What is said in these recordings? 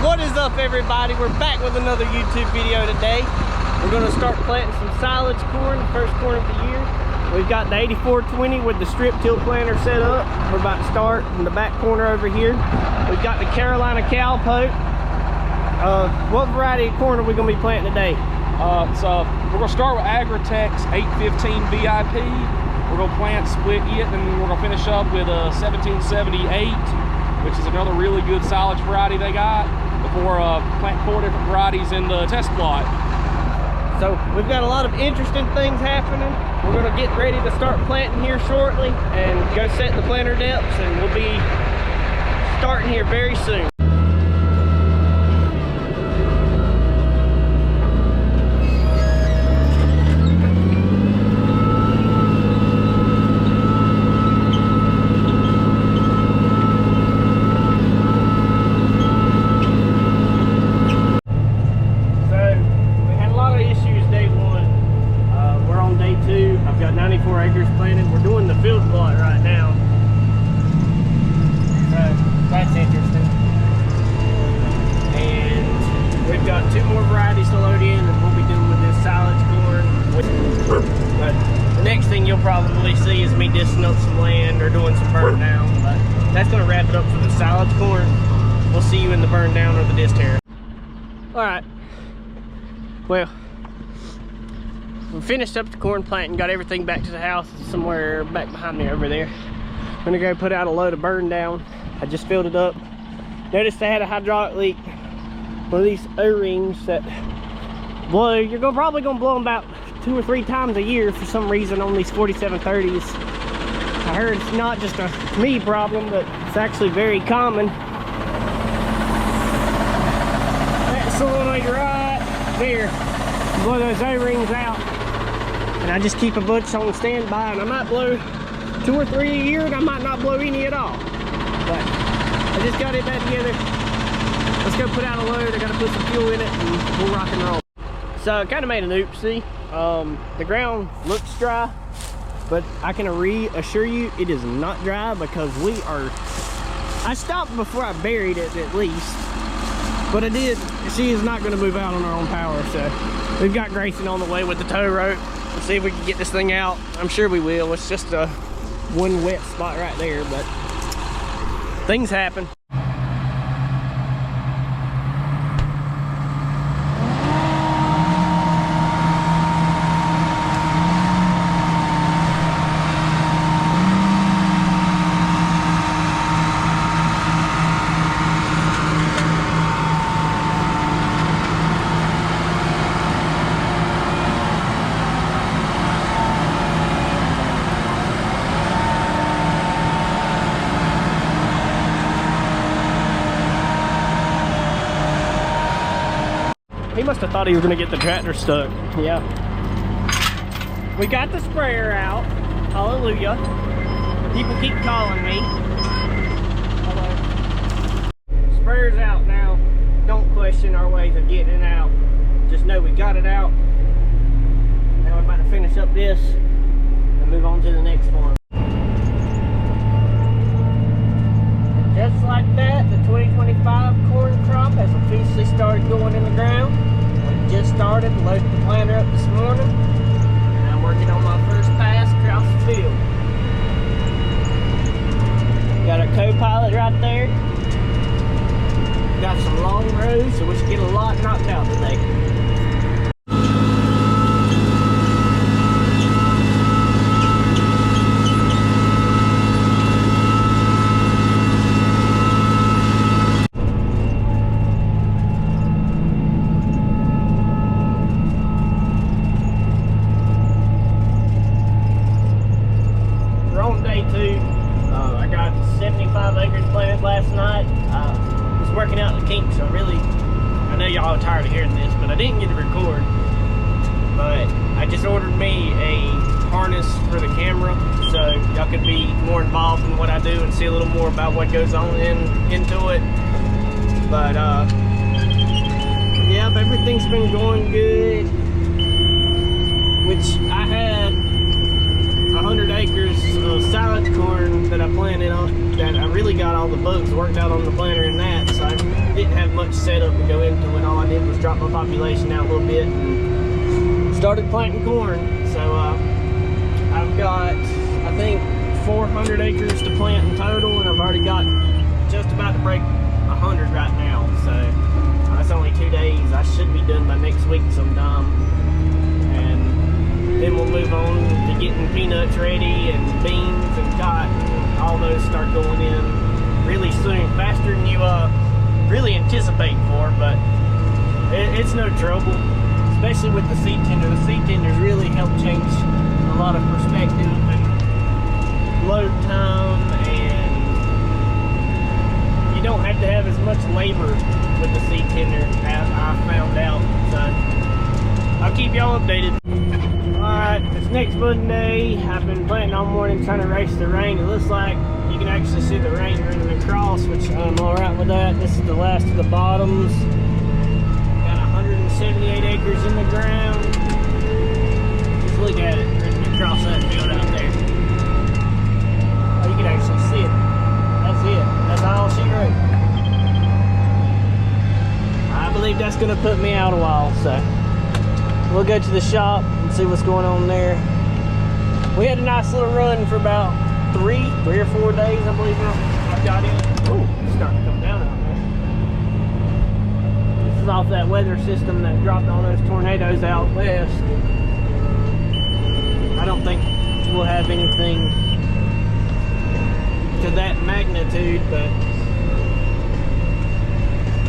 What is up, everybody? We're back with another YouTube video today. We're going to start planting some silage corn, the first corn of the year. We've got the 8420 with the strip tilt planter set up. We're about to start in the back corner over here. We've got the Carolina Cowpoke. What variety of corn are we going to be planting today? So we're going to start with Agri-Tex 815 VIP. We're going to plant, split it, and we're going to finish up with a 1778, which is another really good silage variety they got, before plant 4 different varieties in the test plot. So we've got a lot of interesting things happening. We're going to get ready to start planting here shortly and go set the planter depths, and we'll be starting here very soon. I've got 94 acres planted. We're doing the field plot right now. So that's interesting. And we've got 2 more varieties to load in, and we'll be doing with this silage corn. But the next thing you'll probably see is me disting up some land or doing some burn down. But that's going to wrap it up for the silage corn. We'll see you in the burn down or the disc tear. Alright. Well, we finished up the corn planting, got everything back to the house somewhere back behind me over there. I'm gonna go put out a load of burn down. I just filled it up. Noticed I had a hydraulic leak. One of these O-rings that blow. You're probably gonna blow them about 2 or 3 times a year for some reason on these 4730s. I heard it's not just a me problem, but it's actually very common. That solenoid right there. Blow those O-rings out. And I just keep a bunch on standby, and I might blow 2 or 3 a year, and I might not blow any at all. But I just got it back together. Let's go put out a load. I gotta put some fuel in it, and we'll rock and roll. So I kind of made an oopsie. The ground looks dry, but I can reassure you it is not dry, because I stopped before I buried it at least. But I did. She is not going to move out on her own power, so we've got Grayson on the way with the tow rope. Let's see if we can get this thing out. I'm sure we will. It's just a one wet spot right there, but things happen. He must have thought he was going to get the tractor stuck. Yeah. We got the sprayer out. Hallelujah. People keep calling me. Hello. Sprayer's out now. Don't question our ways of getting it out. Just know we got it out. Now we're about to finish up this and move on to the next one. Just like that, the 2025 corn crop has officially started going in the ground. We just started, loaded the planter up this morning, and I'm working on my first pass across the field. Got a co-pilot right there. Got some long rows, so we should get a lot knocked out today. I got 75 acres planted last night. I was working out the kinks, so I know y'all are tired of hearing this, but I didn't get to record. But I just ordered me a harness for the camera, so y'all could be more involved in what I do and see a little more about what goes on into it. But yeah, everything's been going good, which I had 100 acres of silage corn that I planted on, that I really got all the bugs worked out on the planter and that, so I didn't have much much setup to go into it. All I did was drop my population out a little bit and started planting corn. So I've got, I think, 400 acres to plant in total, and I've already got just about to break 100 right now. So that's only 2 days. I should be done by next week sometime, and then we'll move on to getting peanuts ready and beans and cotton. All those start going in really soon, faster than you really anticipate for, but it's no trouble, especially with the seed tender. The seed tenders really help change a lot of perspective and load time, and you don't have to have as much labor with the seed tender, as I found out. So I'll keep y'all updated. Alright, it's next budding day. I've been planting all morning trying to race the rain. It looks like you can actually see the rain running across, which I'm alright with that. This is the last of the bottoms. Got 178 acres in the ground. Just look at it running across that field out there. Oh, you can actually see it. That's it. That's all she wrote. I believe that's going to put me out a while, so we'll go to the shop and see what's going on there. We had a nice little run for about three or 4 days, I believe. I got in. Oh, it's starting to come down out there. This is off that weather system that dropped all those tornadoes out west. I don't think we'll have anything to that magnitude, but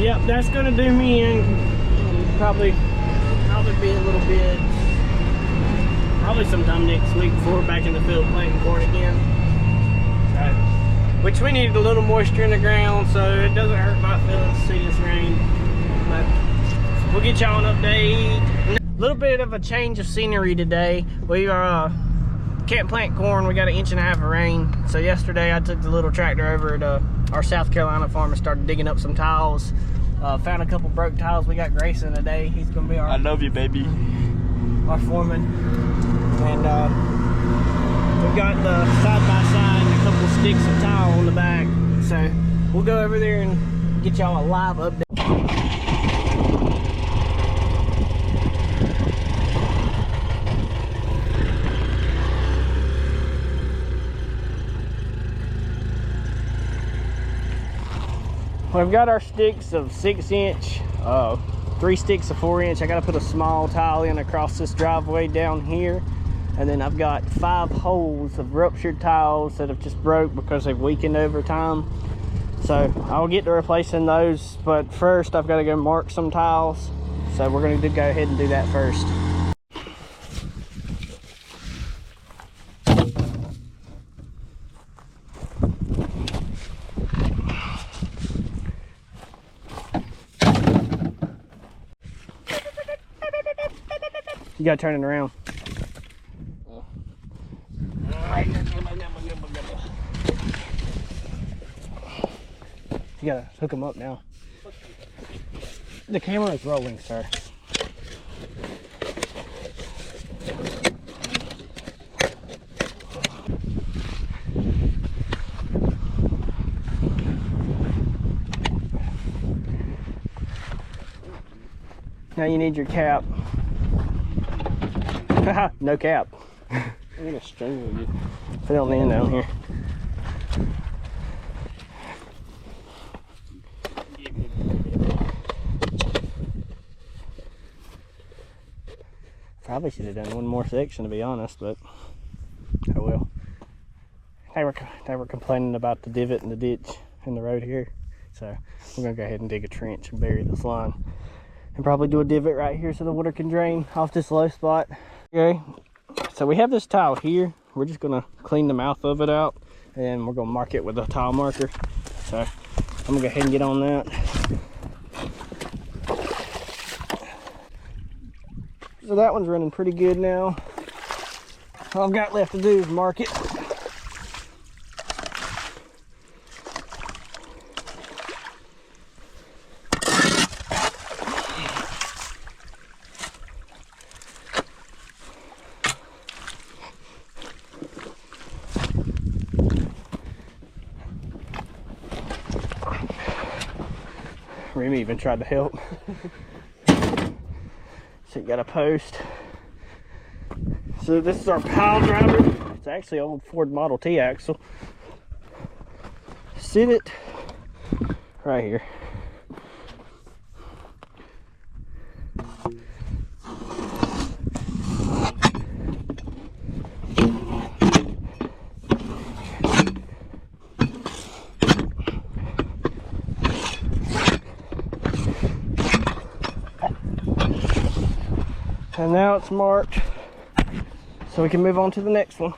yep, that's gonna do me in. Probably be a little bit, probably sometime next week before we're back in the field planting corn again. Which we needed a little moisture in the ground, so it doesn't hurt my feelings to see this rain. But we'll get y'all an update. A little bit of a change of scenery today. We are can't plant corn. We got 1.5 inches of rain. So yesterday I took the little tractor over to our South Carolina farm and started digging up some tiles. Found a couple broke tiles. We got Grayson today. He's gonna be our I love you, baby. Our foreman. And we've got the side-by-side and a couple sticks of tile on the back. So we'll go over there and get y'all a live update. We've got our sticks of 6-inch, 3 sticks of 4-inch. I gotta put a small tile in across this driveway down here. And then I've got 5 holes of ruptured tiles that have just broke because they've weakened over time. So I'll get to replacing those, but first I've gotta go mark some tiles. So we're gonna go ahead and do that first. You gotta turn it around. You gotta hook them up now. The camera is rolling, sir. Now you need your cap. No cap. I'm gonna strangle you. Put it on the end down here. Probably should have done one more section, to be honest, but I will. They were complaining about the divot in the ditch in the road here, so we're gonna go ahead and dig a trench and bury this line, and probably do a divot right here so the water can drain off this low spot. Okay, so we have this tile here. We're just gonna clean the mouth of it out, and we're gonna mark it with a tile marker. So I'm gonna go ahead and get on that. So that one's running pretty good now. All I've got left to do is mark it. Remy even tried to help. So you got a post. So this is our pile driver. It's actually an old Ford Model T axle. Sit it right here. And now it's marked, so we can move on to the next one.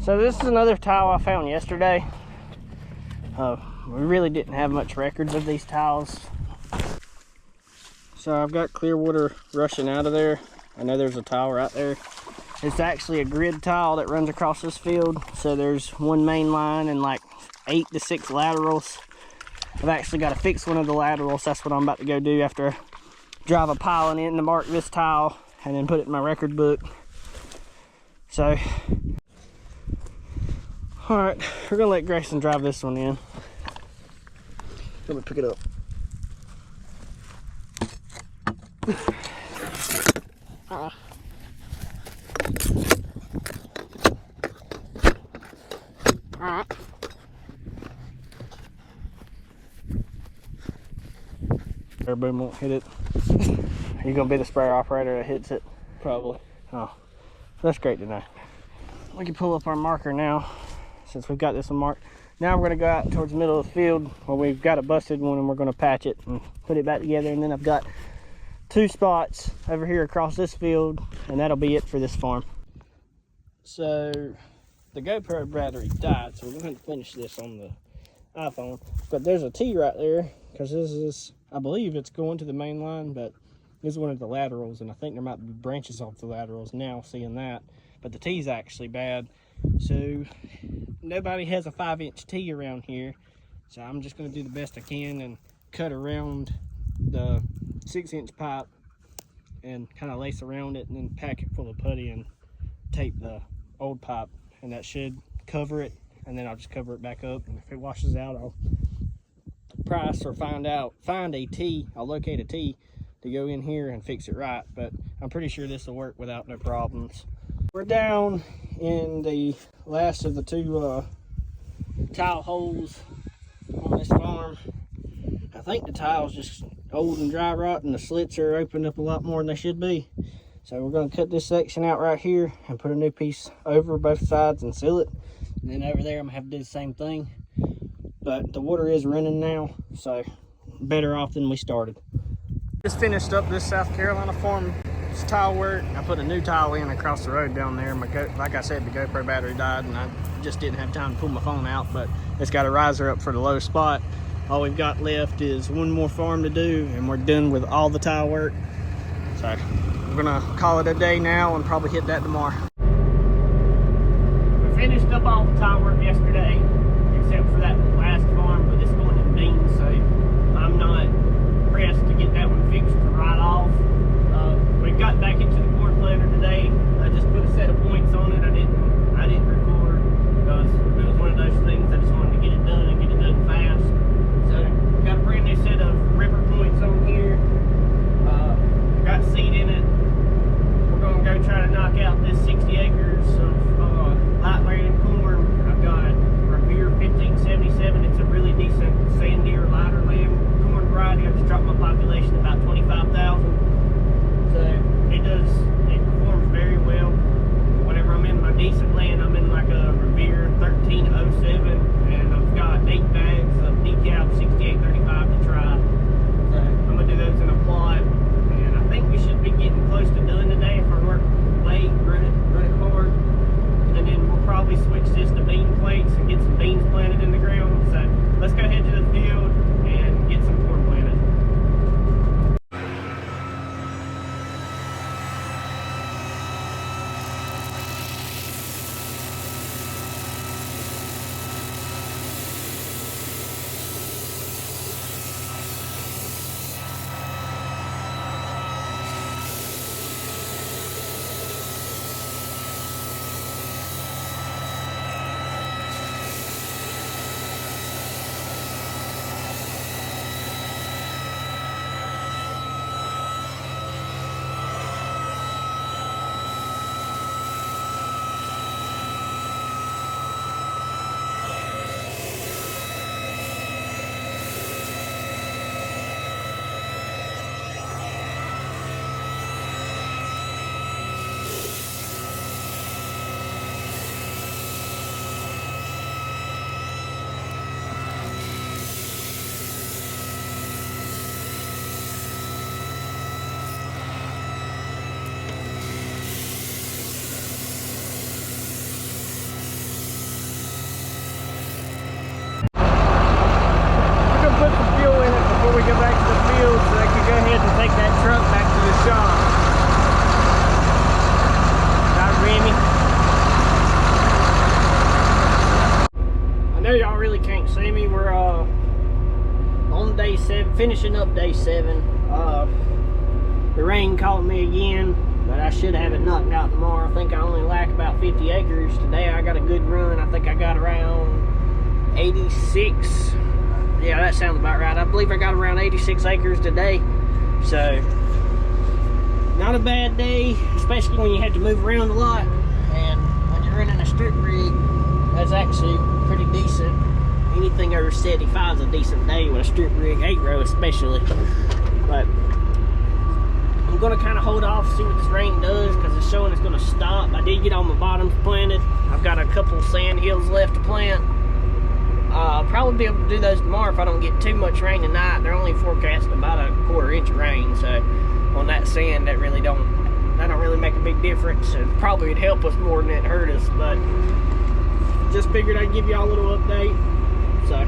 So this is another tile I found yesterday. We really didn't have much records of these tiles. So I've got clear water rushing out of there. I know there's a tile right there. It's actually a grid tile that runs across this field. So there's one main line and like 8 to 6 laterals. I've actually got to fix one of the laterals. That's what I'm about to go do after I drive a piling in to mark this tile and then put it in my record book. So, all right, we're gonna let Grayson drive this one in. Let me pick it up. Alright. Air boom won't hit it. Are you gonna be the sprayer operator that hits it? Probably. Oh, that's great to know. We can pull up our marker now, since we've got this one marked. Now we're gonna go out towards the middle of the field where we've got a busted one, and we're gonna patch it and put it back together. And then I've got 2 spots over here across this field, and that'll be it for this farm. So the GoPro battery died, so we're going to finish this on the iPhone. But there's a T right there, because this is, I believe it's going to the main line, but this is one of the laterals, and I think there might be branches off the laterals now, seeing that. But the T's actually bad, so nobody has a 5-inch T around here, so I'm just going to do the best I can and cut around the 6-inch pipe and kind of lace around it, and then pack it full of putty and tape the old pipe, and that should cover it. And then I'll just cover it back up, and if it washes out, I'll price or find a T. I'll locate a T to go in here and fix it right, but I'm pretty sure this will work without no problems. We're down in the last of the 2 tile holes on this farm. I think the tile's just old and dry rot, and the slits are opened up a lot more than they should be. So we're going to cut this section out right here and put a new piece over both sides and seal it. And then over there I'm going to have to do the same thing. But the water is running now, so better off than we started. Just finished up this South Carolina farm tile work. I put a new tile in across the road down there. Like I said, the GoPro battery died, and I just didn't have time to pull my phone out, but it's got a riser up for the low spot. All we've got left is one more farm to do, and we're done with all the tile work. So we're gonna call it a day now and probably hit that tomorrow. We finished up all the tile work yesterday, except for that last farm, but it's going to Beans, so I'm not pressed to get that one fixed right off. We got back into the corn planter today. I just put a set of points on it. I didn't record because it was one of those things I just wanted to get it done and get it done fast. So got a brand new set of ripper points on here. Got seed in it. We're gonna go try to knock out this 60 acres of light laying corn. I've got day 7, finishing up day 7. The rain caught me again, but I should have it knocked out tomorrow. I think I only lack about 50 acres. Today I got a good run. I think I got around 86. Yeah, that sounds about right. I believe I got around 86 acres today. So, not a bad day, especially when you have to move around a lot. And when you're running a strip rig, that's actually pretty decent. Anything over 75 is a decent day with a strip rig, 8-row especially. But I'm gonna kind of hold off, see what this rain does, because it's showing it's gonna stop. I did get all my bottoms planted. I've got a couple sand hills left to plant. I'll probably be able to do those tomorrow if I don't get too much rain tonight. They're only forecasting about a 1/4 inch of rain, so on that sand, that don't really make a big difference. It probably would help us more than it hurt us, but just figured I'd give y'all a little update. So.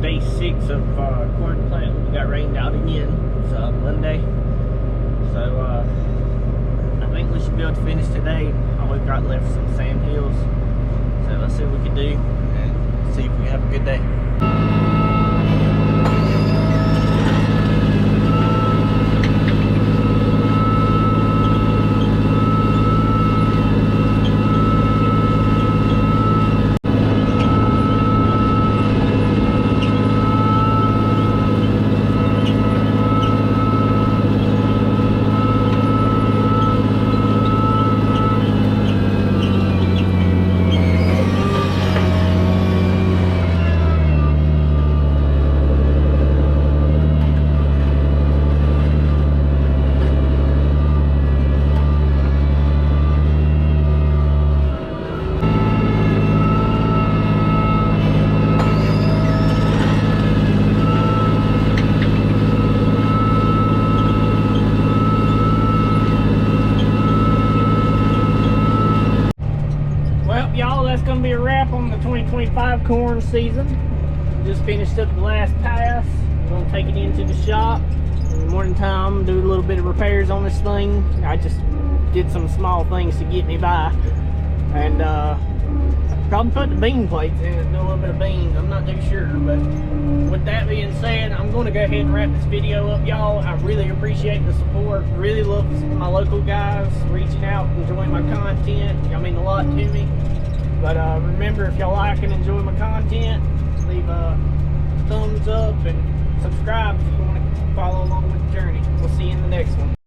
Day 6 of corn planting. We got rained out again. It's Monday, so I think we should be able to finish today. All we've got left is some sand hills, so let's see what we can do and see if we have a good day. That's going to be a wrap on the 2025 corn season. Just finished up the last pass. I'm going to take it into the shop in the morning time, do a little bit of repairs on this thing. I just did some small things to get me by, and probably put the bean plates in and do a little bit of beans. I'm not too sure, but with that being said, I'm going to go ahead and wrap this video up, y'all. I really appreciate the support. Really love my local guys reaching out, enjoying my content. Y'all mean a lot to me. But remember, if y'all like and enjoy my content, leave a thumbs up and subscribe if you want to follow along with the journey. We'll see you in the next one.